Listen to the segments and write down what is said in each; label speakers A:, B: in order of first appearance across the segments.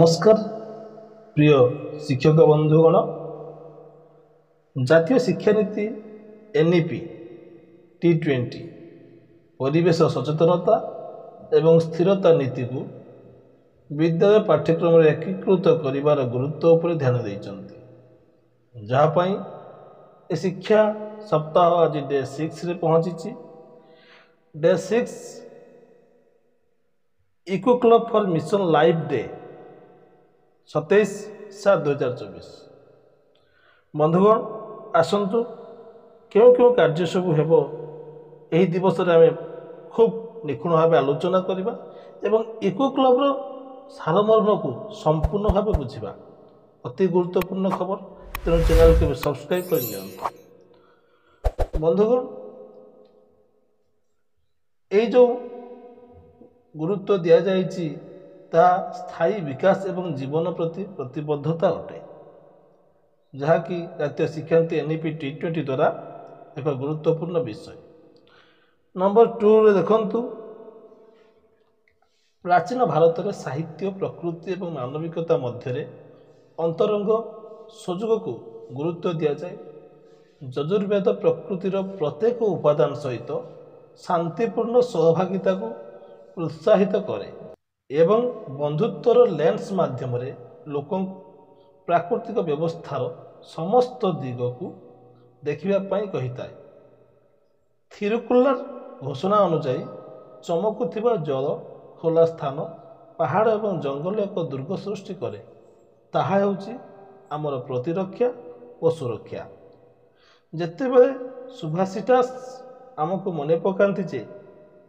A: नमस्कार प्रिय शिक्षक बंधुगण। जातीय शिक्षा नीति एनईपी T20 परिवेश सचेतनता एवं स्थिरता नीति को विद्यालय पाठ्यक्रम एकीकृत करिवार गुरुत्व उपर ध्यान देइचंती। जहाँपाई ए शिक्षा सप्ताह आज डे 6 रे पहुंची। Day 6 eco club for mission life day 27/7/2024। बंधुगण आसतु क्यों क्यों कार्य सब हेब यही दिवस आम खूब निखुण भाव आलोचना करवा एवं इको क्लब सारमर्म को संपूर्ण भाव बुझा। अति गुरुत्वपूर्ण खबर, तेणु चैनल के सब्सक्राइब कर लिया। बंधुगण ये जो गुरुत्व दि जाइए स्थायी विकास एवं जीवन प्रति प्रतिबद्धता अटे, जहाँकि जातीय शिक्षा नीति एनईपी T20 द्वारा एक गुरुत्वपूर्ण विषय। नंबर 2 रे देखंतु, प्राचीन भारत में साहित्य प्रकृति एवं मानविकता मध्य अंतरंग संयोग को गुरुत्व दि जाए। यजुर्वेद प्रकृतिर प्रत्येक उपादान सहित शांतिपूर्ण सहभागिता को प्रोत्साहित करे एवं बंधुत्वर लेंस माध्यम लोक प्राकृतिक व्यवस्थार समस्त दिग को देखिबाई कही था। थिरुकुल्लार घोषणा अनुଯାयी चमकुथिबा जल, खोला स्थान, पहाड़ एवं जंगल एक दुर्ग सृष्टि करे। ताहा हेउची आमर प्रतिरक्षा और सुरक्षा। जेतेबेले सुभाषिता आमको मने पकांती जे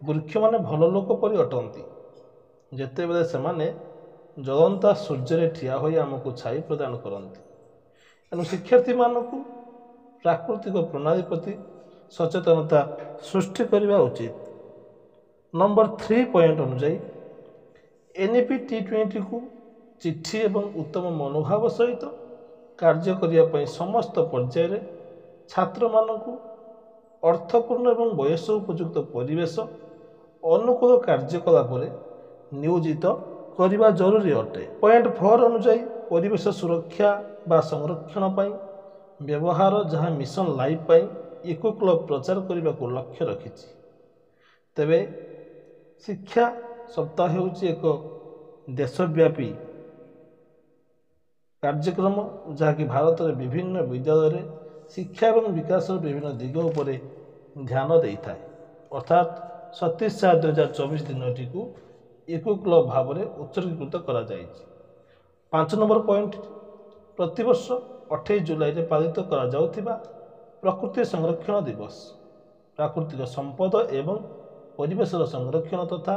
A: वृक्ष माने भल लोक परि अटंती, जेतेबेले सेमाने जलंता सूर्य रे ठिया होई आमको छाई प्रदान करती। एनु शिक्षार्थी मानकु प्राकृतिक प्रणाली प्रति सचेतनता सृष्टि करने उचित। नंबर 3 पॉइंट अनुଯାयी एनईपी T20 को चिट्ठी एवं उत्तम मनोभाव सहित कार्य करने समस्त पर्यायर छात्र मानकु अर्थपूर्ण एवं बयस उपयुक्त परिवेश अनुकूल कार्यकलाप नियोजित करने जरूरी अटे। पॉइंट 4 अनुଯାयी परिवेश सुरक्षा बा संरक्षण पाई व्यवहार, जहाँ मिशन लाइफ पाई इको क्लब प्रचार करने को लक्ष्य रखी। तेबे शिक्षा सप्ताह होची एक देशव्यापी कार्यक्रम, जहाँकि भारत में विभिन्न विद्यालय शिक्षा एवं विकास विभिन्न दिग उपर ध्यान दे था। अर्थात 27/7/2024 दिन को इको क्लब भाव में उत्सर्गीकृत करा जायछि। 5 नंबर पॉइंट, प्रतिवर्ष 28 जुलाई रे पालित करा जाउथिबा प्रकृति संरक्षण दिवस प्राकृतिक संपद एवं परिवेश संरक्षण तथा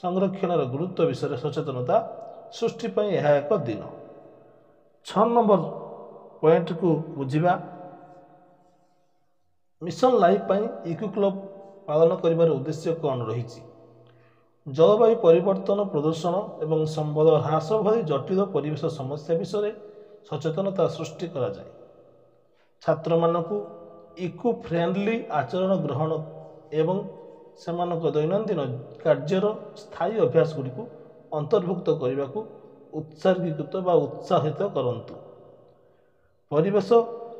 A: संरक्षण गुरुत्व विषय सचेतनता सृष्टि पर यह एक दिन। 6 नंबर पॉइंट को बुझा, मिशन लाइफ पाई इको क्लब पालन करिवार उद्देश्य कौन रही। जलवायु परिवर्तन, प्रदूषण एवं संपद ह्रास भली जटिल परिवेश समस्या विषय सचेतनता सृष्टि करा जाए। छात्र मानकु इको फ्रेंडली आचरण ग्रहण एवं सेमानक दैनंदिन कार्यर स्थायी अभ्यास गुड़ी को अंतर्भुक्त करने को उत्सर्गीकृत बा उत्साहित करंतु। परिवेश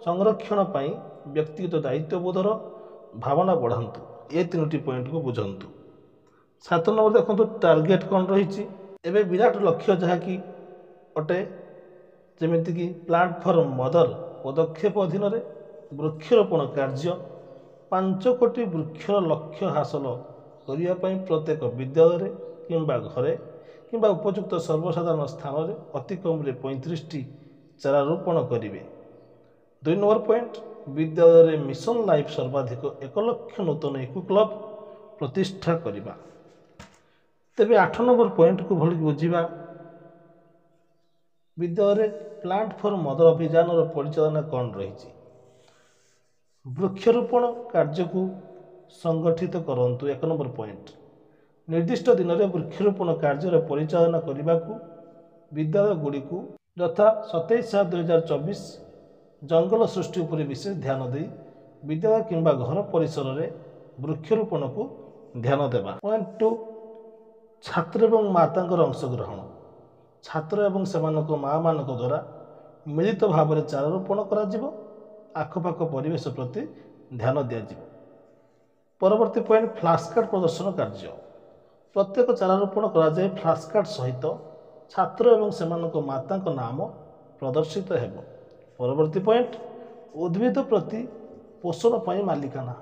A: संरक्षण पाई व्यक्तिगत दायित्वबोधर भावना बढ़ातु। ये 3टी पॉइंट को बुझंतु। 7 नंबर देखो टार्गेट कौन रही। एवं विराट लक्ष्य जहाँकि अटे, जमीक प्लांटफॉर्म मदर पदक्षेप अधीन वृक्षरोपण कार्य 5 कोटी वृक्ष लक्ष्य हासिल करने प्रत्येक विद्यालय किंबा घरे किंबा उपयुक्त सर्वसाधारण स्थान में अति कम 35टी चारा रोपण करेंगे। 2 नंबर पॉइंट, विद्यालय मिशन लाइफ सर्वाधिक 1 लाख नूतन इको क्लब प्रतिष्ठा करवा। तेबे 8 नंबर पॉइंट को भली बुझा, विद्यालय प्लांट फॉर मदर अभियान परिचालना कौन रही। वृक्षरोपण कार्य को संगठित करंतु। 1 नंबर पॉइंट, निर्दिष्ट दिन में वृक्षरोपण कार्य परिचालना करने को विद्यालय गुड़ी को यथा 27/7/2024 जंगल सृष्टि उपर विशेष ध्यान दे विद्यालय किंबा घर परिसर में वृक्षरोपण को ध्यान देवा। पॉइंट 2, छात्र एवं माता अंशग्रहण ଛାତ୍ର ଏବଂ ସେମାନଙ୍କ ମା'ମାନଙ୍କ ଦ୍ୱାରା ମିଳିତ ଭାବରେ ଚାରାରୋପଣ କରାଯିବ। ଆଖପାଖ ପରିବେଶ ପ୍ରତି ଧ୍ୟାନ ଦିଆଯିବ। ପରବର୍ତ୍ତୀ ପଏଣ୍ଟ ଫ୍ଲାସ୍କାର୍ଡ଼ ପ୍ରଦର୍ଶନ କାର୍ଯ୍ୟ। ପ୍ରତ୍ୟେକ ଚାରାରୋପଣ କରାଯାଇ ଫ୍ଲାସ୍କାର୍ଡ଼ ସହିତ ଛାତ୍ର ଏବଂ ସେମାନଙ୍କ ମାତାଙ୍କ ନାମ ପ୍ରଦର୍ଶିତ ହେବ। ପରବର୍ତ୍ତୀ ପଏଣ୍ଟ ଉଦ୍ଭିଦ ପ୍ରତି ପୋଷଣ ପାଇଁ ମାଲିକାନା।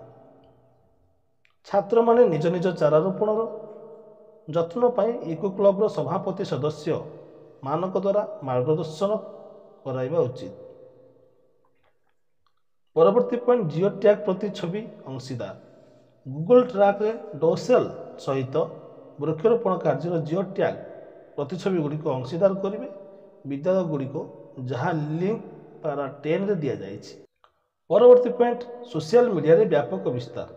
A: ଛାତ୍ରମାନେ ନିଜ ନିଜ ଚାରାରୋପଣର ଯତ୍ନ ପାଇଁ ଇକୋ କ୍ଲବର ସଭାପତି ସଦସ୍ୟ ମାନଙ୍କ ଦ୍ୱାରା ମାର୍ଗଦର୍ଶନ କରାଇବା ଉଚିତ। ପରବର୍ତ୍ତୀ ପଏଣ୍ଟ ଜିଓ ଟ୍ୟାଗ ପ୍ରତିଛବି ଅଂଶୀଦାର। ଗୁଗଲ ଟ୍ରାକରେ ଡୋସେଲ ସହିତ ବୃକ୍ଷରୋପଣ କାର୍ଯ୍ୟର ଜିଓ ଟ୍ୟାଗ ପ୍ରତିଛବି ଗୁଡ଼ିକ ଅଂଶୀଦାର କରିବେ ବିଦ୍ୟାଳୟ ଗୁଡ଼ିକ ଯାହା ଲିଙ୍କ ପାରା 10ରେ ଦିଆଯାଇଛି। ପରବର୍ତ୍ତୀ ପଏଣ୍ଟ ସୋସିଆଲ ମିଡ଼ିଆରେ ବ୍ୟାପକ ବିସ୍ତାର।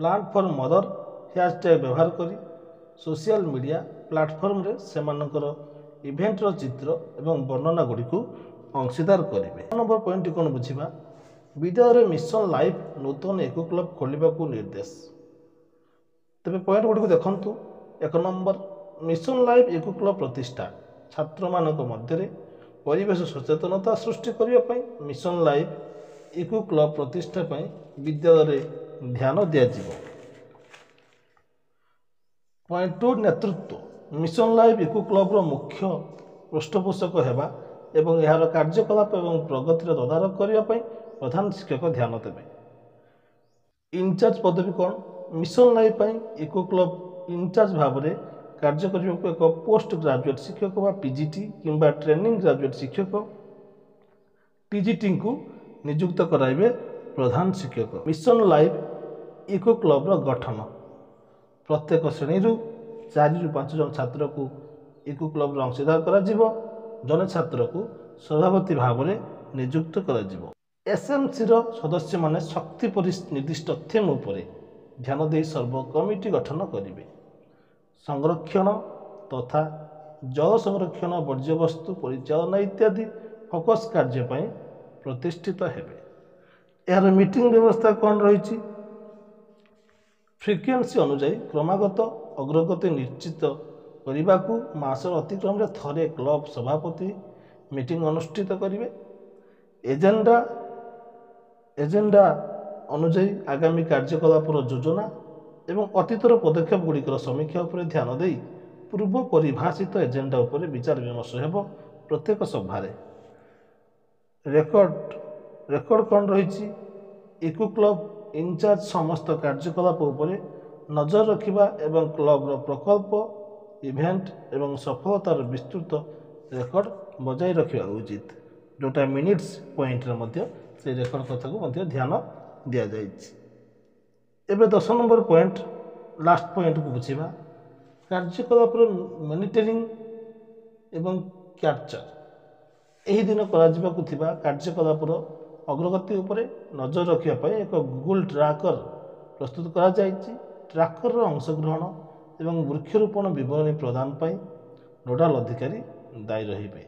A: ପ୍ଲାଣ୍ଟ ଫର ମଦର ହ୍ୟାଶଟ୍ୟାଗ ବ୍ୟବହାର କରି ସୋସିଆଲ ମିଡ଼ିଆ ପ୍ଲାଟଫର୍ମରେ ସେମାନଙ୍କର ଇଭେଣ୍ଟର ଚିତ୍ର ଏବଂ ବର୍ଣ୍ଣନା ଗୁଡ଼ିକୁ ଅଂଶୀଦାର କରିବେ। ନମ୍ବର ପଏଣ୍ଟଟି କ'ଣ ବୁଝିବା? ବିଦ୍ୟାଳୟରେ ମିଶନ ଲାଇଫ ନୂତନ ଇକୋ କ୍ଲବ ଖୋଲିବାକୁ ନିର୍ଦ୍ଦେଶ। ତେବେ ପଏଣ୍ଟ ଗୁଡ଼ିକୁ ଦେଖନ୍ତୁ। 1 number mission life eco club ପ୍ରତିଷ୍ଠା। ଛାତ୍ରମାନଙ୍କ ମଧ୍ୟରେ ପରିବେଶ ସଚେତନତା ସୃଷ୍ଟି କରିବା ପାଇଁ ମିଶନ ଲାଇଫ ଇକୋ କ୍ଲବ ପ୍ରତିଷ୍ଠା ପାଇଁ ବିଦ୍ୟାଳୟରେ ଧ୍ୟାନ ଦିଆଯିବ। ପଏଣ୍ଟ 2 ନେତୃତ୍ୱ। ମିଶନ ଲାଇଫ ଇକୋ କ୍ଲବର ମୁଖ୍ୟ ପୃଷ୍ଠପୋଷକ ହେବା ଏବଂ ଏହାର କାର୍ଯ୍ୟକଳାପ ଏବଂ ପ୍ରଗତିର ତଦାରଖ କରିବା ପାଇଁ ପ୍ରଧାନ ଶିକ୍ଷକ ଧ୍ୟାନ ଦେବେ। ଇନଚାର୍ଜ ପଦବୀ କ'ଣ? ମିଶନ ଲାଇଫ ପାଇଁ ଇକୋ କ୍ଲବ ଇନଚାର୍ଜ ଭାବରେ କାର୍ଯ୍ୟ କରିବାକୁ ଏକ ପୋଷ୍ଟ ଗ୍ରାଜୁଏଟ୍ ଶିକ୍ଷକ ବା ପିଜିଟି କିମ୍ବା ଟ୍ରେନିଂ ଗ୍ରାଜୁଏଟ୍ ଶିକ୍ଷକ ଟିଜିଟିଙ୍କୁ ନିଯୁକ୍ତ କରାଇବେ ପ୍ରଧାନ ଶିକ୍ଷକ। ମିଶନ ଲାଇଫ ଇକୋ କ୍ଲବର ଗଠନ। ପ୍ରତ୍ୟେକ ଶ୍ରେଣୀରୁ 4ରୁ 5 ଜଣ ଛାତ୍ରକୁ ଇକୋ କ୍ଲବର ଅଂଶୀଦାର କରାଯିବ। ଜଣେ ଛାତ୍ରକୁ ସଭାପତି ଭାବରେ ନିଯୁକ୍ତ କରାଯିବ। ଏସ୍ଏମ୍ସିର ସଦସ୍ୟମାନେ ଶକ୍ତି ନିର୍ଦ୍ଦିଷ୍ଟ ଥିମ୍ ଉପରେ ଧ୍ୟାନ ଦେଇ ସର୍ବ କମିଟି ଗଠନ କରିବେ। ସଂରକ୍ଷଣ ତଥା ଜଳ ସଂରକ୍ଷଣ ବର୍ଜ୍ୟବସ୍ତୁ ପରିଚାଳନା ଇତ୍ୟାଦି ଫୋକସ୍ କାର୍ଯ୍ୟ ପାଇଁ ପ୍ରତିଷ୍ଠିତ ହେବେ। ଏହାର ମିଟିଂ ବ୍ୟବସ୍ଥା କ'ଣ ରହିଛି? ଫ୍ରିକ୍ୱେନ୍ସି ଅନୁଯାୟୀ କ୍ରମାଗତ ଅଗ୍ରଗତି ନିଶ୍ଚିତ କରିବାକୁ ମାସର ଅତିକ୍ରମରେ ଥରେ କ୍ଲବ ସଭାପତି ମିଟିଂ ଅନୁଷ୍ଠିତ କରିବେ। ଏଜେଣ୍ଡା ଅନୁଯାୟୀ ଆଗାମୀ କାର୍ଯ୍ୟକଳାପର ଯୋଜନା ଏବଂ ଅତୀତର ପଦକ୍ଷେପ ଗୁଡ଼ିକର ସମୀକ୍ଷା ଉପରେ ଧ୍ୟାନ ଦେଇ ପୂର୍ବ ପରିଭାଷିତ ଏଜେଣ୍ଡା ଉପରେ ବିଚାର ବିମର୍ଶ ହେବ ପ୍ରତ୍ୟେକ ସଭାରେ। ରେକର୍ଡ କ'ଣ ରହିଛି? ଇକୋ କ୍ଲବ ଇନଚାର୍ଜ ସମସ୍ତ କାର୍ଯ୍ୟକଳାପ ଉପରେ ନଜର ରଖିବା ଏବଂ କ୍ଲବର ପ୍ରକଳ୍ପ ଇଭେଣ୍ଟ ଏବଂ ସଫଳତାର ବିସ୍ତୃତ ରେକର୍ଡ ବଜାୟ ରଖିବା ଉଚିତ। ଯେଉଁଟା ମିନିଟ୍ସ ପଏଣ୍ଟରେ ମଧ୍ୟ ସେଇ ରେକର୍ଡ କଥାକୁ ମଧ୍ୟ ଧ୍ୟାନ ଦିଆଯାଇଛି। ଏବେ 10 ନମ୍ବର ପଏଣ୍ଟ ଲାଷ୍ଟ ପଏଣ୍ଟକୁ ବୁଝିବା। କାର୍ଯ୍ୟକଳାପର ମନିଟରିଂ ଏବଂ କ୍ୟାପଚର। ଏହି ଦିନ କରାଯିବାକୁ ଥିବା କାର୍ଯ୍ୟକଳାପର ଅଗ୍ରଗତି ଉପରେ ନଜର ରଖିବା ପାଇଁ ଏକ ଗୁଗଲ ଟ୍ରାକର ପ୍ରସ୍ତୁତ କରାଯାଇଛି। ଟ୍ରାକରର ଅଂଶଗ୍ରହଣ ଏବଂ ବୃକ୍ଷରୋପଣ ବିବରଣୀ ପ୍ରଦାନ ପାଇଁ ନୋଡାଲ ଅଧିକାରୀ ଦାୟୀ ରହିବେ।